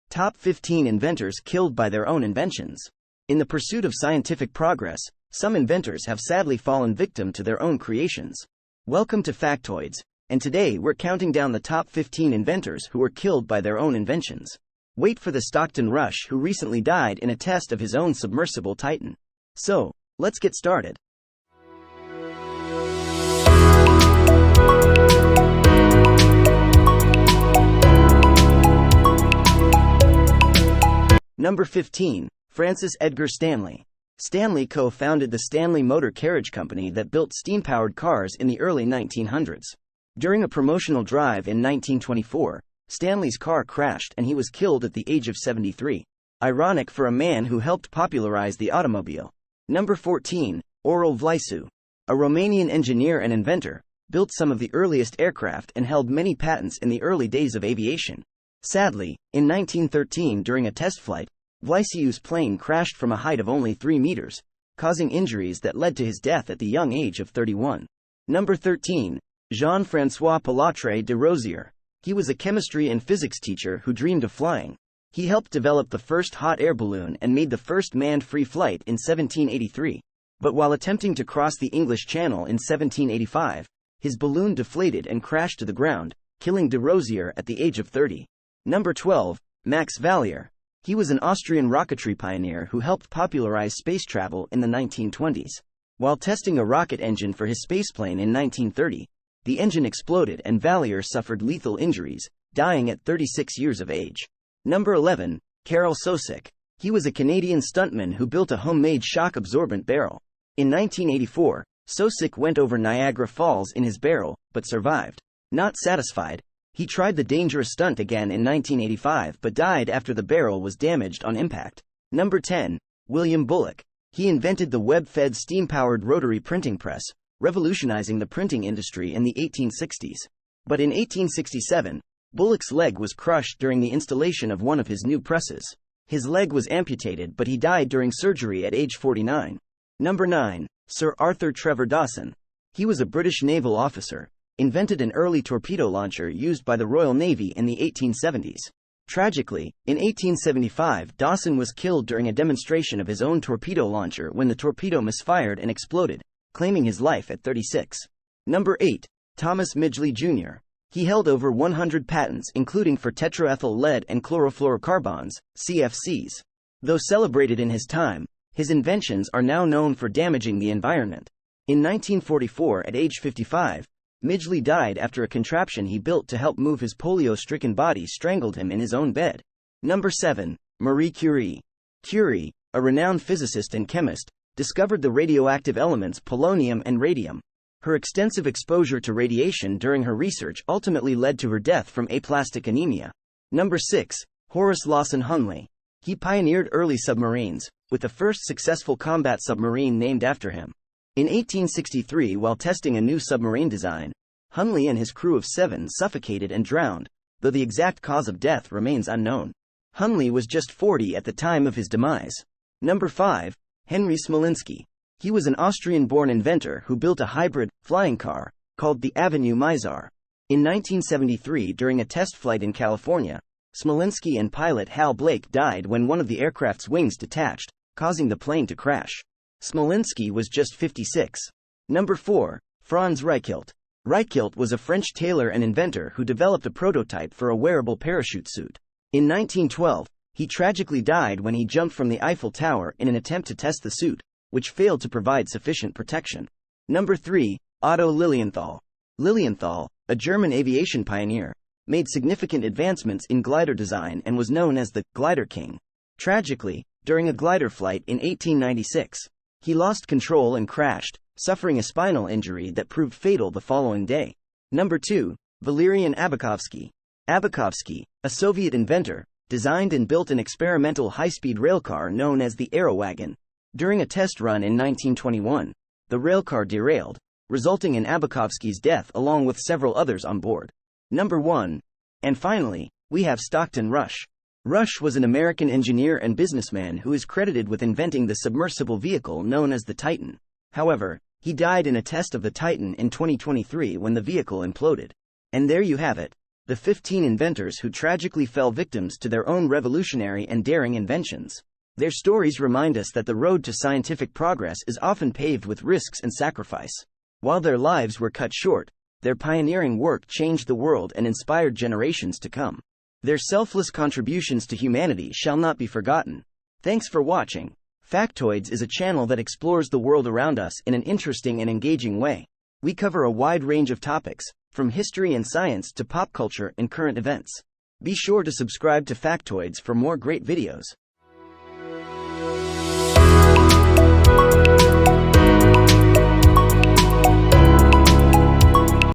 Top 15 inventors killed by their own inventions. In the pursuit of scientific progress, some inventors have sadly fallen victim to their own creations. Welcome to Factoidz, and today we're counting down the top 15 inventors who were killed by their own inventions. Wait for the Stockton Rush, who recently died in a test of his own submersible Titan. So, let's get started. Number 15. Francis Edgar Stanley. Stanley co-founded the Stanley Motor Carriage Company that built steam-powered cars in the early 1900s. During a promotional drive in 1924, Stanley's car crashed and he was killed at the age of 73. Ironic for a man who helped popularize the automobile. Number 14. Aurel Vlaisu. A Romanian engineer and inventor, built some of the earliest aircraft and held many patents in the early days of aviation. Sadly, in 1913 during a test flight, Vlaisu's plane crashed from a height of only 3 meters, causing injuries that led to his death at the young age of 31. Number 13. Jean-François Pilatre de Rosier. He was a chemistry and physics teacher who dreamed of flying. He helped develop the first hot air balloon and made the first manned free flight in 1783. But while attempting to cross the English Channel in 1785, his balloon deflated and crashed to the ground, killing de Rosier at the age of 30. Number 12. Max Valier. He was an Austrian rocketry pioneer who helped popularize space travel in the 1920s. While testing a rocket engine for his spaceplane in 1930, the engine exploded and Valier suffered lethal injuries, dying at 36 years of age. Number 11. Karel Sosik. He was a Canadian stuntman who built a homemade shock-absorbent barrel. In 1984, Sosik went over Niagara Falls in his barrel, but survived. Not satisfied, he tried the dangerous stunt again in 1985 but died after the barrel was damaged on impact. Number 10. William Bullock. He invented the web-fed steam-powered rotary printing press, revolutionizing the printing industry in the 1860s. But in 1867, Bullock's leg was crushed during the installation of one of his new presses. His leg was amputated but he died during surgery at age 49. Number 9. Sir Arthur Trevor Dawson. He was a British naval officer, invented an early torpedo launcher used by the Royal Navy in the 1870s. Tragically, in 1875 Dawson was killed during a demonstration of his own torpedo launcher when the torpedo misfired and exploded, claiming his life at 36. Number 8. Thomas Midgley Jr. He held over 100 patents including for tetraethyl lead and chlorofluorocarbons, CFCs. Though celebrated in his time, his inventions are now known for damaging the environment. In 1944 at age 55, Midgley died after a contraption he built to help move his polio-stricken body strangled him in his own bed. Number 7. Marie Curie. Curie, a renowned physicist and chemist, discovered the radioactive elements polonium and radium. Her extensive exposure to radiation during her research ultimately led to her death from aplastic anemia. Number 6. Horace Lawson Hunley. He pioneered early submarines, with the first successful combat submarine named after him. In 1863, while testing a new submarine design, Hunley and his crew of 7 suffocated and drowned, though the exact cause of death remains unknown. Hunley was just 40 at the time of his demise. Number 5. Henry Smolinski. He was an Austrian-born inventor who built a hybrid, flying car, called the Avenue Mizar. In 1973, during a test flight in California, Smolinski and pilot Hal Blake died when one of the aircraft's wings detached, causing the plane to crash. Smolinski was just 56. Number 4. Franz Reichelt. Reichelt was a French tailor and inventor who developed a prototype for a wearable parachute suit. In 1912, he tragically died when he jumped from the Eiffel Tower in an attempt to test the suit, which failed to provide sufficient protection. Number 3. Otto Lilienthal. Lilienthal, a German aviation pioneer, made significant advancements in glider design and was known as the Glider King. Tragically, during a glider flight in 1896, he lost control and crashed, suffering a spinal injury that proved fatal the following day. Number 2. Valerian Abakovsky. Abakovsky, a Soviet inventor, designed and built an experimental high-speed railcar known as the Aerowagon. During a test run in 1921, the railcar derailed, resulting in Abakovsky's death along with several others on board. Number 1. And finally, we have Stockton Rush. Rush was an American engineer and businessman who is credited with inventing the submersible vehicle known as the Titan. However, he died in a test of the Titan in 2023 when the vehicle imploded. And there you have it. the 15 inventors who tragically fell victims to their own revolutionary and daring inventions. Their stories remind us that the road to scientific progress is often paved with risks and sacrifice. While their lives were cut short, their pioneering work changed the world and inspired generations to come. Their selfless contributions to humanity shall not be forgotten. Thanks for watching. Factoidz is a channel that explores the world around us in an interesting and engaging way. We cover a wide range of topics, from history and science to pop culture and current events. Be sure to subscribe to Factoidz for more great videos.